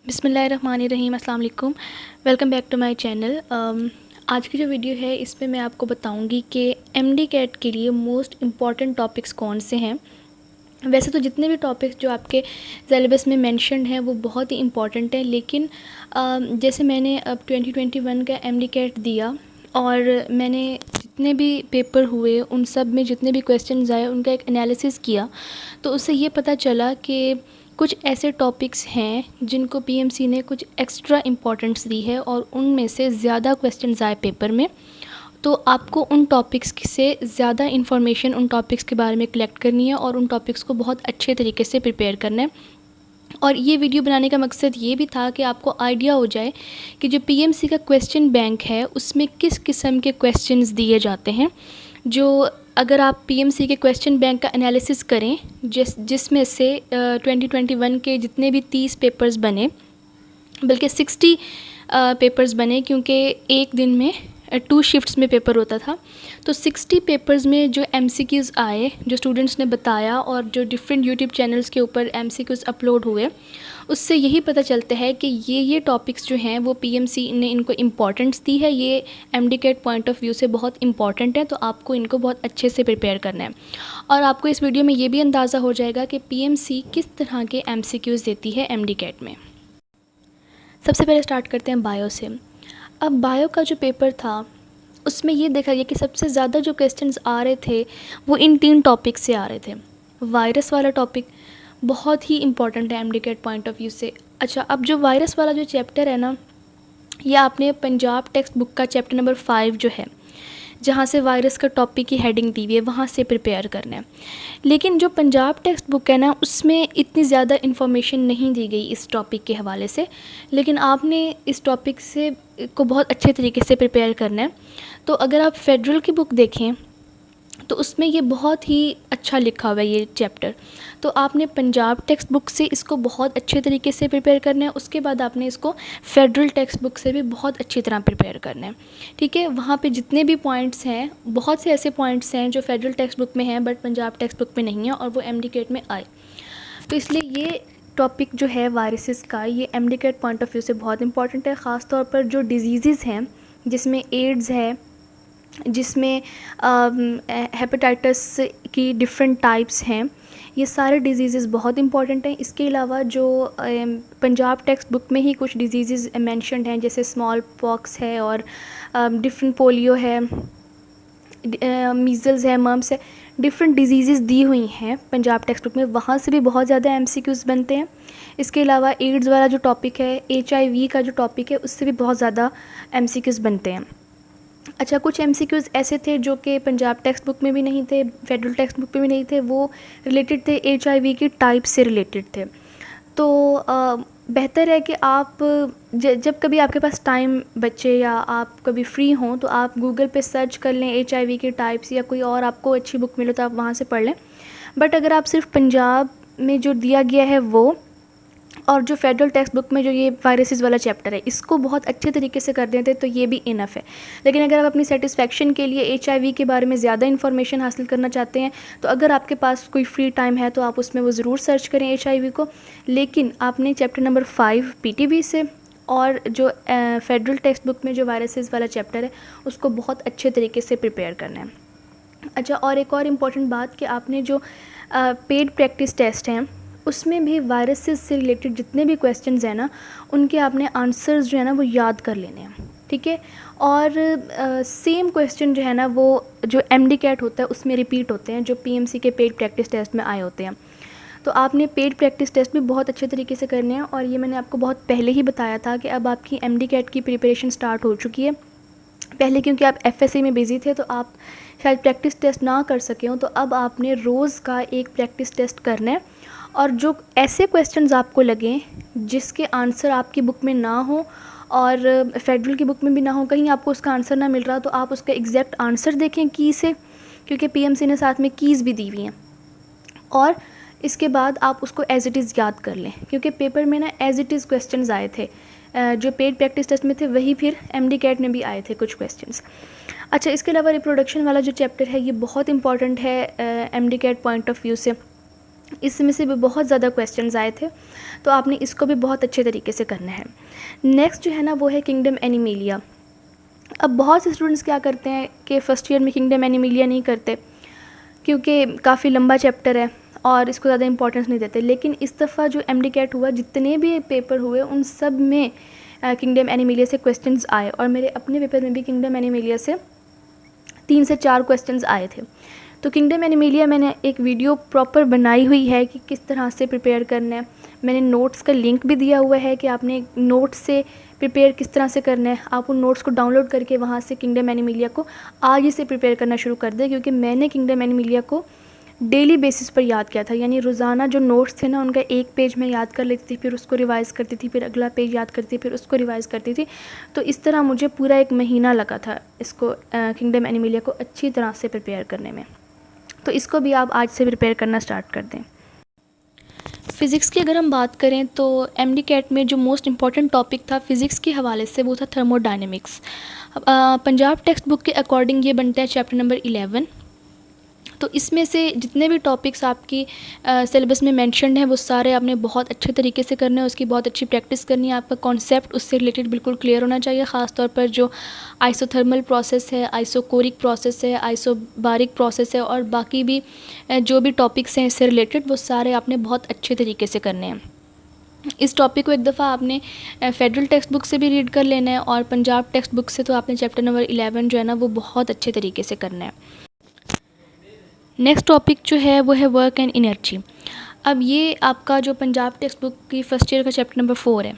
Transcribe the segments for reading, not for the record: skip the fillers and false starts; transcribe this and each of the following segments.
बिस्मिल्लाहिर्रहमानिर्रहीम, अस्सलाम वालेकुम। Welcome back to my channel. आज की जो वीडियो है इसमें मैं आपको बताऊंगी कि एमडी कैट के लिए मोस्ट इम्पॉर्टेंट टॉपिक्स कौन से हैं। वैसे तो जितने भी टॉपिक्स जो आपके सिलेबस में मेंशन्ड हैं वो बहुत ही इम्पॉर्टेंट हैं, लेकिन जैसे मैंने अब 2021 का एमडी कैट दिया और मैंने जितने भी पेपर हुए उन सब में जितने भी क्वेश्चंस आए उनका एक एनालिसिस किया, तो उससे ये पता चला कि कुछ ऐसे टॉपिक्स हैं जिनको पीएमसी ने कुछ एक्स्ट्रा इम्पोर्टेंस दी है और उनमें से ज़्यादा क्वेश्चंस आए पेपर में। तो आपको उन टॉपिक्स से ज़्यादा इन्फॉर्मेशन उन टॉपिक्स के बारे में कलेक्ट करनी है और उन टॉपिक्स को बहुत अच्छे तरीके से प्रिपेयर करना है। और ये वीडियो बनाने का मकसद ये भी था कि आपको आइडिया हो जाए कि जो पीएमसी का क्वेश्चन बैंक है उसमें किस किस्म के क्वेश्चंस दिए जाते हैं। जो अगर आप पीएमसी के क्वेश्चन बैंक का एनालिसिस करें जिसमें से 2021 के जितने भी 30 पेपर्स बने, बल्कि 60 पेपर्स बने, क्योंकि एक दिन में 2 शिफ्ट्स में पेपर होता था। तो 60 पेपर्स में जो एमसीक्यूज़ आए, जो स्टूडेंट्स ने बताया और जो डिफरेंट यूट्यूब चैनल्स के ऊपर एमसीक्यूज़ अपलोड हुए, उससे यही पता चलता है कि ये टॉपिक्स जो हैं वो पीएमसी ने इनको इम्पॉर्टेंस दी है। ये MD CAT point of view से बहुत इंपॉर्टेंट है, तो आपको इनको बहुत अच्छे से प्रिपेयर करना है। और आपको इस वीडियो में ये भी अंदाज़ा हो जाएगा कि पीएमसी किस तरह के एमसीक्यूज़ देती है एमडी कैट में। सबसे पहले स्टार्ट करते हैं बायो से। अब बायो का जो पेपर था उसमें ये देखा गया कि सबसे ज़्यादा जो क्वेश्चंस आ रहे थे वो इन 3 टॉपिक से आ रहे थे। वायरस वाला टॉपिक बहुत ही इंपॉर्टेंट है MD CAT point of view से। अच्छा, अब जो वायरस वाला जो चैप्टर है ना, ये आपने पंजाब टेक्स्ट बुक का चैप्टर नंबर 5 जो है, जहाँ से वायरस का टॉपिक की हेडिंग दी हुई है, वहाँ से प्रिपेयर करना है। लेकिन जो पंजाब टेक्स्ट बुक है ना, उसमें इतनी ज़्यादा इन्फॉर्मेशन नहीं दी गई इस टॉपिक के हवाले से, लेकिन आपने इस टॉपिक से को बहुत अच्छे तरीके से प्रिपेयर करना है। तो अगर आप फेडरल की बुक देखें तो उसमें ये बहुत ही अच्छा लिखा हुआ है ये चैप्टर। तो आपने पंजाब टेक्स्ट बुक से इसको बहुत अच्छे तरीके से प्रिपेयर करना है। उसके बाद आपने इसको फेडरल टेक्स्ट बुक से भी बहुत अच्छी तरह प्रिपेयर करना है। ठीक है, वहाँ पे जितने भी पॉइंट्स हैं, बहुत से ऐसे पॉइंट्स हैं जो फेडरल टेक्स्ट बुक में हैं बट पंजाब टेक्स्ट बुक में नहीं है और वो एमडी कैट में आए। तो इसलिए ये टॉपिक जो है वायरसेस का, ये MD CAT point of view से बहुत इंपॉर्टेंट है। ख़ास तौर पर जो डिजीज़ हैं, जिसमें एड्स है, जिसमें हेपेटाइटिस की डिफरेंट टाइप्स हैं, ये सारे डिजीज़ बहुत इंपॉर्टेंट हैं। इसके अलावा जो पंजाब टेक्स्ट बुक में ही कुछ डिजीज़ मेंशन्ड हैं, जैसे स्मॉल पॉक्स है और डिफरेंट पोलियो है, मीज़ल्स है, मम्स है, डिफरेंट डिजीज़ दी हुई हैं पंजाब टेक्स्ट बुक में, वहाँ से भी बहुत ज़्यादा एमसीक्यूज़ बनते हैं। इसके अलावा एड्स वाला जो टॉपिक है, एचआईवी का जो टॉपिक है, उससे भी बहुत ज़्यादा एमसीक्यूज़ बनते हैं। अच्छा, कुछ एमसीक्यूज़ ऐसे थे जो कि पंजाब टेक्स्ट बुक में भी नहीं थे, फेडरल टेक्स्ट बुक में भी नहीं थे, वो रिलेटेड थे एचआईवी की टाइप से रिलेटेड थे। तो बेहतर है कि आप जब कभी आपके पास टाइम बचे या आप कभी फ्री हों तो आप गूगल पे सर्च कर लें एचआईवी के टाइप्स, या कोई और आपको अच्छी बुक मिले तो आप वहाँ से पढ़ लें। बट अगर आप सिर्फ पंजाब में जो दिया गया है वो, और जो फेडरल टेक्स्ट बुक में जो ये वायरसेस वाला चैप्टर है, इसको बहुत अच्छे तरीके से कर देते तो ये भी इनफ है। लेकिन अगर आप अपनी सेटिस्फेक्शन के लिए एचआईवी के बारे में ज़्यादा इन्फॉर्मेशन हासिल करना चाहते हैं, तो अगर आपके पास कोई फ्री टाइम है तो आप उसमें वो ज़रूर सर्च करें एचआईवी को। लेकिन आपने चैप्टर नंबर 5 पीटीबी से और जो फेडरल टेक्स्ट बुक में जो वायरसेस वाला चैप्टर है उसको बहुत अच्छे तरीके से प्रिपेयर करना है। अच्छा, और एक और इम्पॉर्टेंट बात कि आपने जो पेड प्रैक्टिस टेस्ट हैं उसमें भी वायरसेस से रिलेटेड जितने भी क्वेश्चंस हैं ना, उनके आपने आंसर्स जो है ना वो याद कर लेने हैं। ठीक है, और सेम क्वेश्चन जो है ना वो जो एमडी कैट होता है उसमें रिपीट होते हैं, जो पीएमसी के पेड प्रैक्टिस टेस्ट में आए होते हैं। तो आपने पेड प्रैक्टिस टेस्ट भी बहुत अच्छे तरीके से करने हैं, और ये मैंने आपको बहुत पहले ही बताया था कि अब आपकी एमडी कैट की प्रिपरेशन स्टार्ट हो चुकी है। पहले क्योंकि आप एफएससी में बिज़ी थे तो आप शायद प्रैक्टिस टेस्ट ना कर सके हों, तो अब आपने रोज़ का एक प्रैक्टिस टेस्ट करना है। और जो ऐसे क्वेश्चंस आपको लगें जिसके आंसर आपकी बुक में ना हो और फेडरल की बुक में भी ना हो, कहीं आपको उसका आंसर ना मिल रहा, तो आप उसका एग्जैक्ट आंसर देखें की से, क्योंकि पीएमसी ने साथ में कीज़ भी दी हुई हैं। और इसके बाद आप उसको एज़ इट इज़ याद कर लें, क्योंकि पेपर में ना एज़ इट इज़ क्वेश्चंस आए थे, जो पेड प्रैक्टिस टेस्ट में थे वही फिर एमडी कैट में भी आए थे कुछ क्वेश्चंस। अच्छा, इसके अलावा रिप्रोडक्शन वाला जो चैप्टर है ये बहुत इंपॉर्टेंट है MD CAT point of view से। इसमें से भी बहुत ज़्यादा क्वेश्चंस आए थे, तो आपने इसको भी बहुत अच्छे तरीके से करना है। नेक्स्ट जो है ना वो है किंगडम एनिमेलिया। अब बहुत से स्टूडेंट्स क्या करते हैं कि फ़र्स्ट ईयर में किंगडम एनिमेलिया नहीं करते क्योंकि काफ़ी लंबा चैप्टर है और इसको ज़्यादा इंपॉर्टेंस नहीं देते। लेकिन इस दफ़ा जो एमडी कैट हुआ, जितने भी पेपर हुए उन सब में किंगडम एनिमेलिया से क्वेश्चंस आए, और मेरे अपने पेपर में भी किंगडम एनिमेलिया से 3 से 4 क्वेश्चंस आए थे। तो किंगडम एनिमेलिया मैंने एक वीडियो प्रॉपर बनाई हुई है कि किस तरह से प्रिपेयर करना है। मैंने नोट्स का लिंक भी दिया हुआ है कि आपने नोट्स से प्रिपेयर किस तरह से करना है। आप उन नोट्स को डाउनलोड करके वहाँ से किंगडम एनिमेलिया को आज ही से प्रिपेयर करना शुरू कर दें, क्योंकि मैंने किंगडम एनिमेलिया को डेली बेसिस पर याद किया था। यानी रोज़ाना जो नोट्स थे ना, उनका एक पेज मैं याद कर लेती थी, फिर उसको रिवाइज़ करती थी, फिर अगला पेज याद करती थी, फिर उसको रिवाइज़ करती थी। तो इस तरह मुझे पूरा 1 महीना लगा था इसको किंगडम एनिमेलिया को अच्छी तरह से प्रिपेयर करने में। तो इसको भी आप आज से प्रिपेयर करना स्टार्ट कर दें। फ़िज़िक्स की अगर हम बात करें तो एमडी कैट में जो मोस्ट इम्पॉर्टेंट टॉपिक था फ़िज़िक्स के हवाले से, वो था थर्मोडायनेमिक्स। पंजाब टेक्स्ट बुक के अकॉर्डिंग ये बनता है चैप्टर नंबर 11। तो इसमें से जितने भी टॉपिक्स आपकी सिलेबस में मेंशन्ड हैं वो सारे आपने बहुत अच्छे तरीके से करने हैं, उसकी बहुत अच्छी प्रैक्टिस करनी है। आपका कॉन्सेप्ट उससे रिलेटेड बिल्कुल क्लियर होना चाहिए, ख़ास तौर पर जो आइसोथर्मल प्रोसेस है, आइसोकोरिक प्रोसेस है, आइसोबारिक प्रोसेस है, और बाकी भी जो भी टॉपिक्स हैं इससे रिलेटेड, वो सारे आपने बहुत अच्छे तरीके से करने हैं। इस टॉपिक को एक दफ़ा आपने फेडरल टेक्स्ट बुक से भी रीड कर लेना है, और पंजाब टेक्स्ट बुक से तो आपने चैप्टर नंबर 11 जो है ना वो बहुत अच्छे तरीके से करना है। नेक्स्ट टॉपिक जो है वो है वर्क एंड एनर्जी। अब ये आपका जो पंजाब टेक्स्ट बुक की फ़र्स्ट ईयर का चैप्टर नंबर 4 है,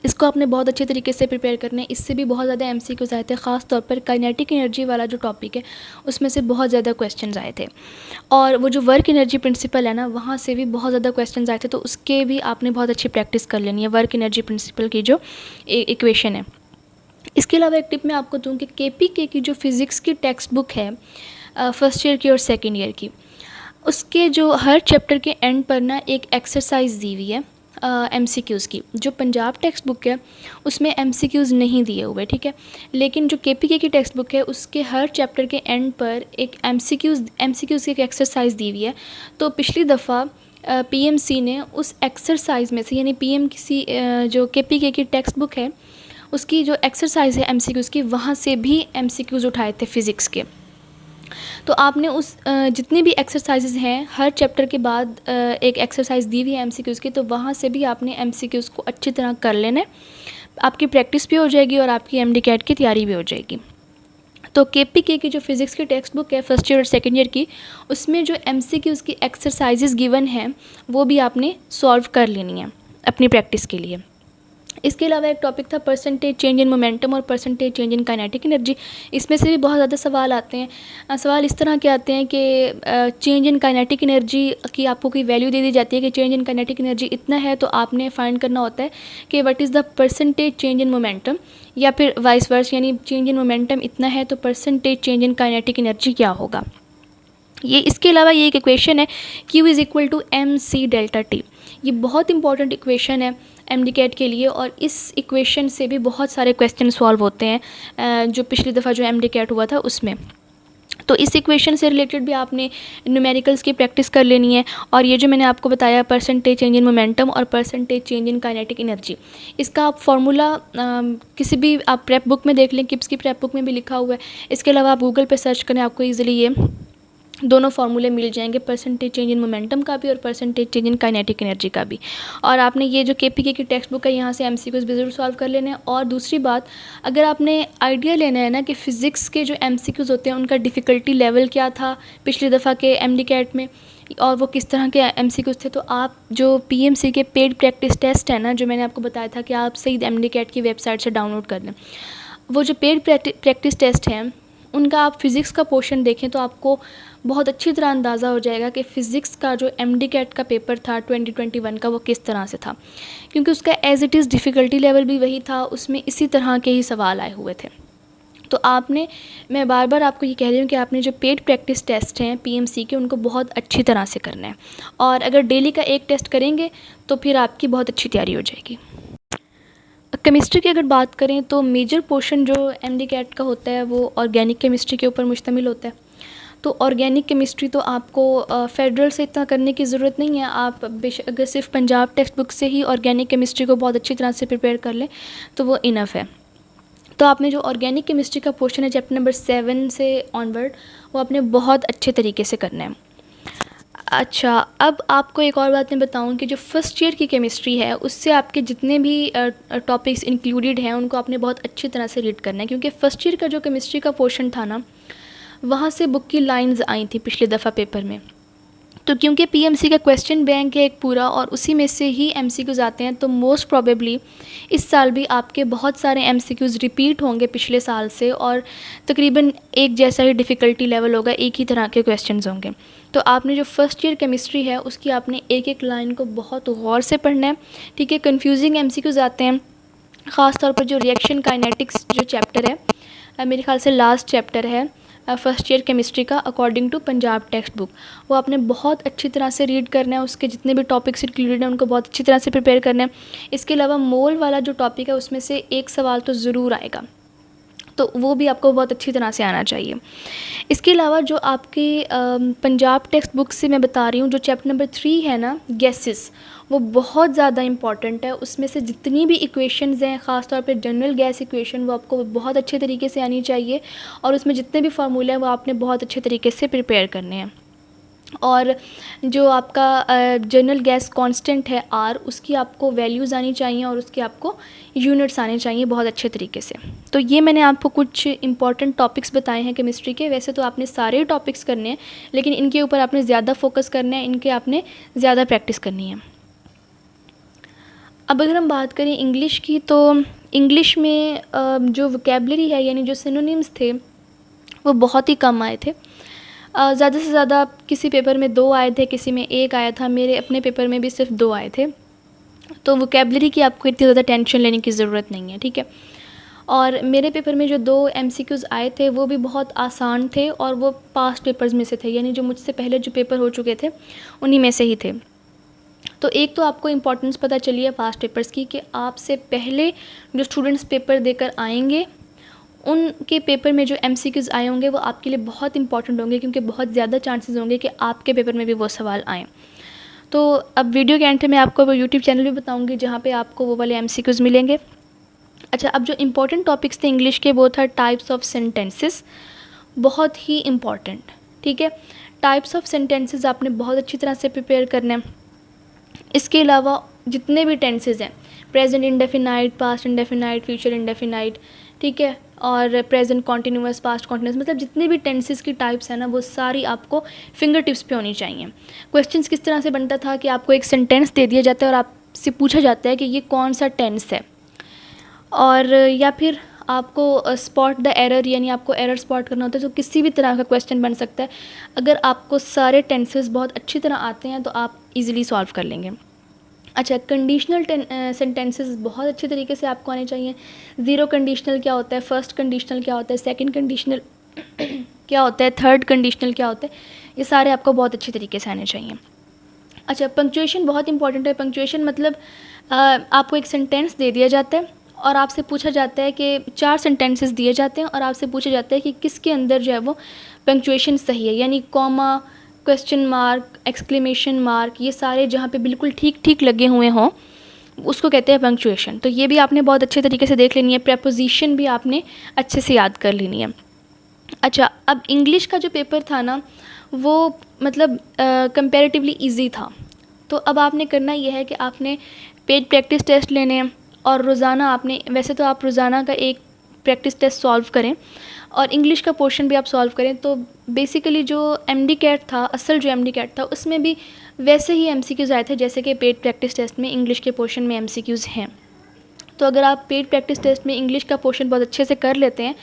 इसको आपने बहुत अच्छे तरीके से प्रिपेयर करना है। इससे भी बहुत ज़्यादा एमसीक्यूज़ आए थे, ख़ास तौर पर काइनेटिक एनर्जी वाला जो टॉपिक है उसमें से बहुत ज़्यादा क्वेश्चंस आए थे, और वो जो वर्क एनर्जी प्रिंसिपल है ना, वहाँ से भी बहुत ज़्यादा क्वेश्चंस आए थे। तो उसके भी आपने बहुत अच्छी प्रैक्टिस कर लेनी है, वर्क एनर्जी प्रिंसिपल की जो इक्वेशन है। इसके अलावा एक टिप मैं आपको दूँ कि केपीके की जो फ़िज़िक्स की टेक्स्ट बुक है फ़र्स्ट ईयर की और सेकेंड ईयर की, उसके जो हर चैप्टर के एंड पर ना एक एक्सरसाइज दी हुई है एमसीक्यूज़ की। जो पंजाब टेक्स्ट बुक है उसमें एमसीक्यूज़ नहीं दिए हुए, ठीक है, लेकिन जो केपीके की टेक्स्ट बुक है उसके हर चैप्टर के एंड पर एक एमसीक्यूज़ की एक एक्सरसाइज दी हुई है। तो पिछली दफ़ा पीएमसी ने उस एक्सरसाइज में से, यानी पीएमसी जो केपीके की टेक्स्ट बुक है उसकी जो एक्सरसाइज है एमसीक्यूज़ की, वहाँ से भी एमसीक्यूज़ उठाए थे फ़िज़िक्स के। तो आपने उस जितनी भी एक्सरसाइजेज़ हैं, हर चैप्टर के बाद एक एक्सरसाइज दी हुई है एमसीक्यूज़ की, तो वहाँ से भी आपने एमसीक्यूज़ को अच्छी तरह कर लेना है। आपकी प्रैक्टिस भी हो जाएगी और आपकी एमडी कैट की तैयारी भी हो जाएगी। तो केपीके की जो फ़िज़िक्स की टेक्स्ट बुक है फ़र्स्ट ईयर और सेकेंड ईयर की, उसमें जो एमसीक्यूज़ की एक्सरसाइजेज़ गिवन हैं वो भी आपने सॉल्व कर लेनी है अपनी प्रैक्टिस के लिए। इसके अलावा एक टॉपिक था परसेंटेज चेंज इन मोमेंटम और percentage change in kinetic energy. इसमें से भी बहुत ज़्यादा सवाल आते हैं। सवाल इस तरह के आते हैं कि चेंज इन काइनेटिक एनर्जी की आपको कोई वैल्यू दे दी जाती है कि चेंज इन काइनेटिक एनर्जी इतना है, तो आपने फाइंड करना होता है कि what is the percentage change in momentum, या फिर वाइस वर्स, यानी चेंज इन मोमेंटम इतना है तो percentage change in kinetic energy क्या होगा। ये इसके अलावा ये एक इक्वेशन है Q is equal to M C delta T. ये बहुत इंपॉर्टेंट इक्वेशन है एमडी कैट के लिए, और इस इक्वेशन से भी बहुत सारे क्वेश्चन सॉल्व होते हैं जो पिछली दफ़ा जो एमडी कैट हुआ था उसमें। तो इस इक्वेशन से रिलेटेड भी आपने न्यूमेरिकल्स की प्रैक्टिस कर लेनी है। और ये जो मैंने आपको बताया परसेंटेज चेंज इन मोमेंटम और percentage change in kinetic energy, इसका आप फार्मूला किसी भी आप प्रेप बुक में देख लें, किप्स की प्रेप बुक में भी लिखा हुआ है। इसके अलावा आप गूगल पे सर्च करें, आपको ईजिली ये दोनों फार्मूले मिल जाएंगे, परसेंटेज चेंज इन मोमेंटम का भी और percentage change in kinetic energy का भी। और आपने ये जो केपीके की टेक्स्ट बुक है यहाँ से एमसीक्यूज़ भी ज़रूर सॉल्व कर लेने हैं। और दूसरी बात, अगर आपने आइडिया लेना है ना कि फ़िज़िक्स के जो एमसीक्यूज़ होते हैं उनका डिफ़िकल्टी लेवल क्या था पिछली दफ़ा के एमडी कैट में, और वो किस तरह के एमसीक्यूज़ थे, तो आप जो पीएमसी के पेड प्रैक्टिस टेस्ट है ना, जो मैंने आपको बताया था कि आप सही एमडी कैट की वेबसाइट से डाउनलोड कर लें, वो जो पेड प्रैक्टिस टेस्ट हैं उनका आप फ़िज़िक्स का पोर्शन देखें तो आपको बहुत अच्छी तरह अंदाज़ा हो जाएगा कि फ़िज़िक्स का जो एमडी कैट का पेपर था 2021 का वो किस तरह से था, क्योंकि उसका as it is difficulty level भी वही था, उसमें इसी तरह के ही सवाल आए हुए थे। तो आपने, मैं बार बार आपको ये कह रही हूँ कि आपने जो पेड प्रैक्टिस टेस्ट हैं पीएमसी के, उनको बहुत अच्छी तरह से करना है, और अगर डेली का एक टेस्ट करेंगे तो फिर आपकी बहुत अच्छी तैयारी हो जाएगी। केमिस्ट्री की अगर बात करें तो मेजर पोर्शन जो एमडी कैट का होता है वो ऑर्गेनिक केमिस्ट्री के ऊपर मुश्तमिल होता है। तो ऑर्गेनिक केमिस्ट्री तो आपको फेडरल से इतना करने की ज़रूरत नहीं है। आप अगर सिर्फ पंजाब टेक्स्ट बुक से ही ऑर्गेनिक केमिस्ट्री को बहुत अच्छी तरह से प्रिपेयर कर लें तो वो इनफ है। तो आपने जो ऑर्गेनिक केमिस्ट्री का पोर्शन है चैप्टर नंबर 7 से ऑनवर्ड, वो आपने बहुत अच्छे तरीके से करना है। अच्छा, अब आपको एक और बात मैं बताऊं कि जो फर्स्ट ईयर की केमिस्ट्री है उससे आपके जितने भी टॉपिक्स इंक्लूडेड हैं उनको आपने बहुत अच्छी तरह से रीड करना है, क्योंकि फ़र्स्ट ईयर का जो केमिस्ट्री का पोर्शन था ना, वहाँ से बुक की लाइंस आई थी पिछले दफ़ा पेपर में। तो क्योंकि पीएमसी का क्वेश्चन बैंक है एक पूरा और उसी में से ही एमसीक्यूज़ आते हैं, तो मोस्ट प्रोबेबली इस साल भी आपके बहुत सारे एमसीक्यूज़ रिपीट होंगे पिछले साल से, और तकरीबन एक जैसा ही डिफ़िकल्टी लेवल होगा, एक ही तरह के क्वेश्चंस होंगे। तो आपने जो फर्स्ट ईयर केमिस्ट्री है उसकी आपने एक एक लाइन को बहुत गौर से पढ़ना है, ठीक है। कन्फ्यूजिंग एमसीक्यूज़ आते हैं, ख़ास तौर पर जो रिएक्शन काइनेटिक्स जो चैप्टर है, मेरे ख्याल से लास्ट चैप्टर है फर्स्ट ईयर केमिस्ट्री का according to Punjab text book, वो आपने बहुत अच्छी तरह से रीड करना है। उसके जितने भी टॉपिक्स इंक्लूडेड हैं उनको बहुत अच्छी तरह से प्रिपेयर करना है। इसके अलावा मोल वाला जो टॉपिक है उसमें से एक सवाल तो ज़रूर आएगा, तो वो भी आपको बहुत अच्छी तरह से आना चाहिए। इसके अलावा जो आपके पंजाब टेक्स्ट बुक से मैं बता रही हूँ, जो चैप्टर नंबर 3 है ना, गैसेस, वो बहुत ज़्यादा इंपॉर्टेंट है। उसमें से जितनी भी इक्वेशंस हैं, ख़ास तौर पे जनरल गैस इक्वेशन, वो आपको बहुत अच्छे तरीके से आनी चाहिए, और उसमें जितने भी फार्मूले हैं वो आपने बहुत अच्छे तरीके से प्रिपेयर करने हैं। और जो आपका जनरल गैस कांस्टेंट है आर, उसकी आपको वैल्यूज़ आनी चाहिए और उसके आपको यूनिट्स आने चाहिए बहुत अच्छे तरीके से। तो ये मैंने आपको कुछ इंपॉर्टेंट टॉपिक्स बताए हैं केमिस्ट्री के। वैसे तो आपने सारे टॉपिक्स करने हैं, लेकिन इनके ऊपर आपने ज़्यादा फोकस करना है, इनके आपने ज़्यादा प्रैक्टिस करनी है। अब अगर हम बात करें इंग्लिश की, तो इंग्लिश में जो वोकेबलरी है यानी जो सिनोनिम्स थे वो बहुत ही कम आए थे। ज़्यादा से ज़्यादा किसी पेपर में 2 आए थे, किसी में 1 आया था। मेरे अपने पेपर में भी सिर्फ 2 आए थे। तो वोकेबलरी की आपको इतनी ज़्यादा टेंशन लेने की ज़रूरत नहीं है, ठीक है। और मेरे पेपर में जो 2 एमसीक्यूज़ आए थे वो भी बहुत आसान थे, और वो पास्ट पेपर्स में से थे, यानी जो मुझसे पहले जो पेपर हो चुके थे उन्हीं में से ही थे। तो एक तो आपको इम्पोर्टेंस पता चली है पास्ट पेपर्स की, कि आपसे पहले जो स्टूडेंट्स पेपर देकर आएंगे उनके पेपर में जो एमसीक्यूज़ आए होंगे वो आपके लिए बहुत इंपॉर्टेंट होंगे, क्योंकि बहुत ज़्यादा चांसेस होंगे कि आपके पेपर में भी वो सवाल आएँ। तो अब वीडियो के एंड में आपको वो यूट्यूब चैनल भी बताऊंगी जहाँ पे आपको वो वाले एमसीक्यूज़ मिलेंगे। अच्छा, अब जो इम्पोर्टेंट टॉपिक्स थे इंग्लिश के वो था टाइप्स ऑफ सेंटेंसेस, बहुत ही इम्पॉर्टेंट, ठीक है। टाइप्स ऑफ सेंटेंसेस आपने बहुत अच्छी तरह से प्रिपेयर करना है। इसके अलावा जितने भी टेंसेज हैं, present indefinite, past indefinite, future indefinite, ठीक है, और प्रेजेंट कॉन्टीन्यूअस, पास्ट कॉन्टीन्यूअस, मतलब जितने भी टेंसेस की टाइप्स हैं ना वो सारी आपको फिंगर टिप्स पे होनी चाहिए। क्वेश्चंस किस तरह से बनता था कि आपको एक सेंटेंस दे दिया जाता है और आपसे पूछा जाता है कि ये कौन सा टेंस है, और या फिर आपको स्पॉट द एरर, यानी आपको एरर स्पॉट करना होता है। तो किसी भी तरह का क्वेश्चन बन सकता है। अगर आपको सारे टेंसेस बहुत अच्छी तरह आते हैं तो आप इजीली सॉल्व कर लेंगे। अच्छा, कंडीशनल सेंटेंसेस बहुत अच्छे तरीके से आपको आने चाहिए। ज़ीरो कंडीशनल क्या होता है, फर्स्ट कंडीशनल क्या होता है, सेकंड कंडीशनल क्या होता है, थर्ड कंडीशनल क्या होता है, ये सारे आपको बहुत अच्छे तरीके से आने चाहिए। अच्छा, पंक्चुएशन बहुत इंपॉर्टेंट है। पंक्चुएशन मतलब आपको एक सेंटेंस दे दिया जाता है और आपसे पूछा जाता है कि 4 सेंटेंसेस दिए जाते हैं और आपसे पूछा जाता है कि किसके अंदर जो है वो पंक्चुएशन सही है, यानी comma, question mark, exclamation mark, ये सारे जहाँ पे बिल्कुल ठीक ठीक लगे हुए हों उसको कहते हैं पंक्चुएशन। तो ये भी आपने बहुत अच्छे तरीके से देख लेनी है। प्रेपोजिशन भी आपने अच्छे से याद कर लेनी है। अच्छा, अब इंग्लिश का जो पेपर था ना वो मतलब कंपैरेटिवली इजी था। तो अब आपने करना यह है कि आपने पेड प्रैक्टिस टेस्ट लेने हैं, और रोज़ाना आपने, वैसे तो आप रोज़ाना का एक प्रैक्टिस टेस्ट सॉल्व करें और इंग्लिश का पोर्शन भी आप सॉल्व करें। तो बेसिकली जो एमडी कैट था, असल जो एमडी कैट था, उसमें भी वैसे ही एमसीक्यूज़ आए थे जैसे कि पेड प्रैक्टिस टेस्ट में इंग्लिश के पोर्शन में एमसीक्यूज़ हैं। तो अगर आप पेड प्रैक्टिस टेस्ट में इंग्लिश का पोर्शन बहुत अच्छे से कर लेते हैं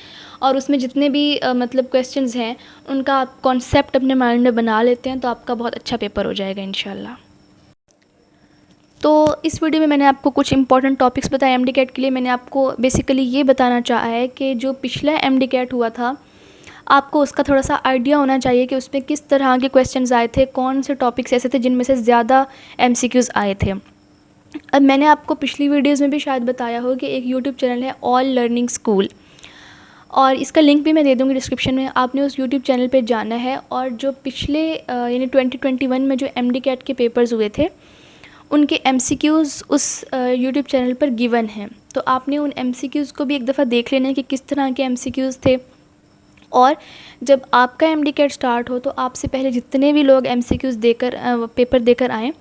और उसमें जितने भी मतलब क्वेश्चंस हैं उनका आप कॉन्सेप्ट अपने माइंड में बना लेते हैं तो आपका बहुत अच्छा पेपर हो जाएगा इंशाल्लाह। तो इस वीडियो में मैंने आपको कुछ इंपॉर्टेंट टॉपिक्स बताए एमडी कैट के लिए। मैंने आपको बेसिकली ये बताना चाहा है कि जो पिछला एमडी कैट हुआ था आपको उसका थोड़ा सा आइडिया होना चाहिए कि उसमें किस तरह के क्वेश्चंस आए थे, कौन से टॉपिक्स ऐसे थे जिनमें से ज़्यादा एमसीक्यूज़ आए थे। अब मैंने आपको पिछली वीडियोज़ में भी शायद बताया हो कि एक यूट्यूब चैनल है ऑल लर्निंग स्कूल, और इसका लिंक भी मैं दे दूँगी डिस्क्रिप्शन में। आपने उस यूट्यूब चैनल पे जाना है और जो पिछले यानी 2021 में जो एमडी कैट के पेपर्स हुए थे उनके एमसीक्यूज़ उस यूट्यूब चैनल पर गिवन हैं, तो आपने उन एमसीक्यूज़ को भी एक दफ़ा देख लेना है कि किस तरह के एमसीक्यूज़ थे। और जब आपका एमडी कैट स्टार्ट हो तो आपसे पहले जितने भी लोग एमसीक्यूज़ देकर पेपर देकर आएँ,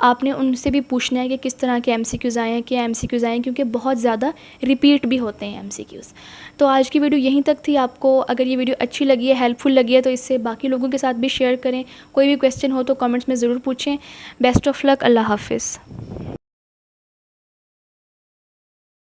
आपने उनसे भी पूछना है कि किस तरह के एमसीक्यूज़ आए हैं, क्या एमसीक्यूज़ आए हैं, क्योंकि बहुत ज़्यादा रिपीट भी होते हैं एमसीक्यूज़। तो आज की वीडियो यहीं तक थी। आपको अगर ये वीडियो अच्छी लगी है, हेल्पफुल लगी है, तो इससे बाकी लोगों के साथ भी शेयर करें। कोई भी क्वेश्चन हो तो कमेंट्स में ज़रूर पूछें। Best of luck. अल्लाह हाफ़िज़।